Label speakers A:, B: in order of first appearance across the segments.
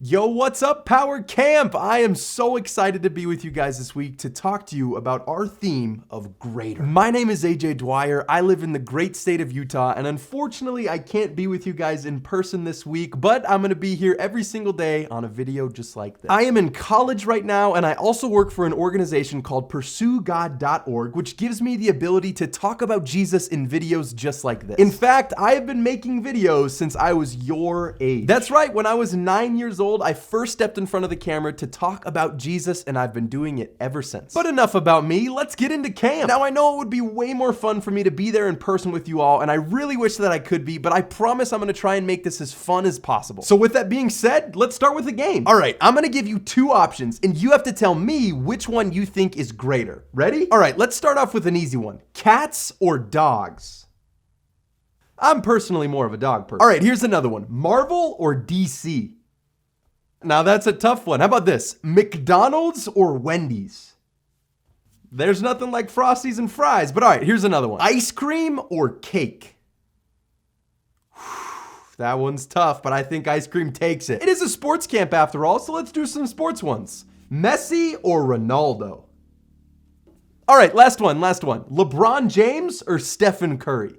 A: Yo, what's up, Power Camp? I am so excited to be with you guys this week to talk to you about our theme of greater. My name is AJ Dwyer. I live in the great state of Utah, and unfortunately, I can't be with you guys in person this week, but I'm gonna be here every single day on a video just like this. I am in college right now, and I also work for an organization called PursueGod.org, which gives me the ability to talk about Jesus in videos just like this. In fact, I have been making videos since I was your age. That's right, when I was 9 years old, I first stepped in front of the camera to talk about Jesus, and I've been doing it ever since. But enough about me, let's get into camp. Now, I know it would be way more fun for me to be there in person with you all, and I really wish that I could be, but I promise I'm gonna try and make this as fun as possible. So with that being said, let's start with the game. All right, I'm gonna give you two options, and you have to tell me which one you think is greater. Ready? All right, let's start off with an easy one. Cats or dogs? I'm personally more of a dog person. All right, here's another one. Marvel or DC? Now that's a tough one. How about this? McDonald's or Wendy's? There's nothing like Frosties and fries, but all right, here's another one. Ice cream or cake? That one's tough, but I think ice cream takes it. It is a sports camp after all, so let's do some sports ones. Messi or Ronaldo? All right, last one. LeBron James or Stephen Curry?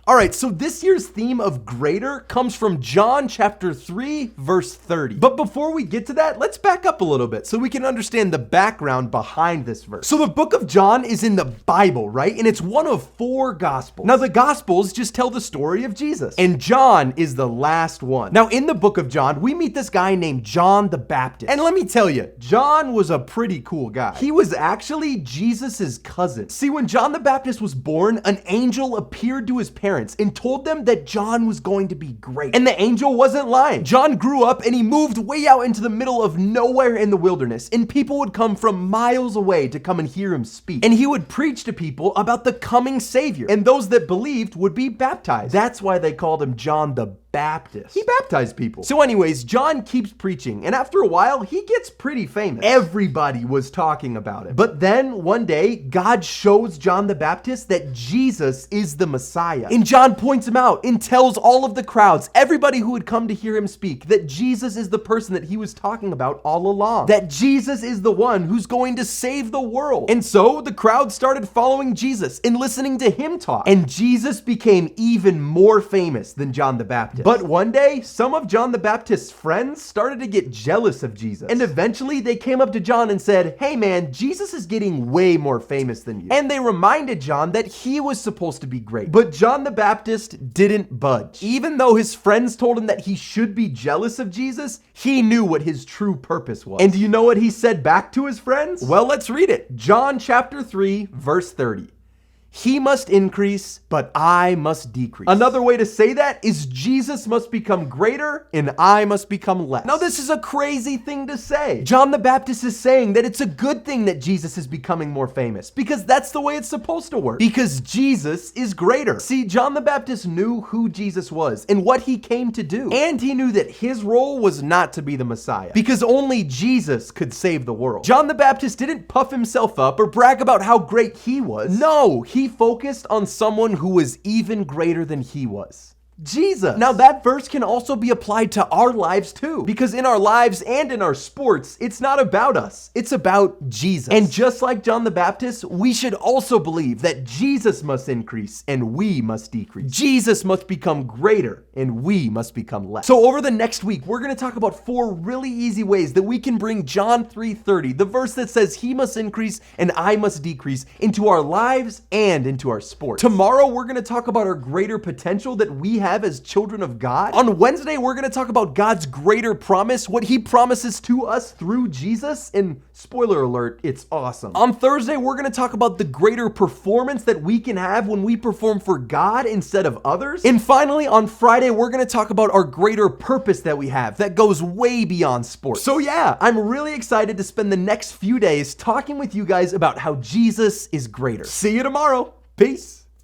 A: All right, so this year's theme of greater comes from John chapter 3, verse 30. But before we get to that, let's back up a little bit so we can understand the background behind this verse. So the book of John is in the Bible, right? And it's one of 4 gospels. Now the gospels just tell the story of Jesus, and John is the last one. Now in the book of John, we meet this guy named John the Baptist. And let me tell you, John was a pretty cool guy. He was actually Jesus's cousin. See, when John the Baptist was born, an angel appeared to his parents and told them that John was going to be great. And the angel wasn't lying. John grew up and he moved way out into the middle of nowhere in the wilderness, and people would come from miles away to come and hear him speak. And he would preach to people about the coming Savior, and those that believed would be baptized. That's why they called him John the Baptist. He baptized people. So anyways, John keeps preaching, and after a while, he gets pretty famous. Everybody was talking about him. But then one day, God shows John the Baptist that Jesus is the Messiah. And John points him out and tells all of the crowds, everybody who would come to hear him speak, that Jesus is the person that he was talking about all along. That Jesus is the one who's going to save the world. And so the crowd started following Jesus and listening to him talk. And Jesus became even more famous than John the Baptist. But one day, some of John the Baptist's friends started to get jealous of Jesus. And eventually they came up to John and said, hey man, Jesus is getting way more famous than you. And they reminded John that he was supposed to be great. But John the Baptist didn't budge. Even though his friends told him that he should be jealous of Jesus, he knew what his true purpose was. And do you know what he said back to his friends? Well, let's read it. John chapter 3, verse 30. He must increase, but I must decrease. Another way to say that is Jesus must become greater and I must become less. Now, this is a crazy thing to say. John the Baptist is saying that it's a good thing that Jesus is becoming more famous because that's the way it's supposed to work. Because Jesus is greater. See, John the Baptist knew who Jesus was and what he came to do. And he knew that his role was not to be the Messiah because only Jesus could save the world. John the Baptist didn't puff himself up or brag about how great he was. No, he focused on someone who was even greater than he was. Jesus. Now that verse can also be applied to our lives too, because in our lives and in our sports, it's not about us, it's about Jesus. And just like John the Baptist, we should also believe that Jesus must increase and we must decrease. Jesus must become greater and we must become less. So over the next week, we're going to talk about 4 really easy ways that we can bring John 3:30, the verse that says he must increase and I must decrease, into our lives and into our sports. Tomorrow, we're going to talk about our greater potential that we have as children of God. On Wednesday, we're going to talk about God's greater promise, what he promises to us through Jesus, and spoiler alert, it's awesome. On Thursday, we're going to talk about the greater performance that we can have when we perform for God instead of others. And finally, on Friday, we're going to talk about our greater purpose that we have that goes way beyond sports. So yeah, I'm really excited to spend the next few days talking with you guys about how Jesus is greater. See you tomorrow. Peace.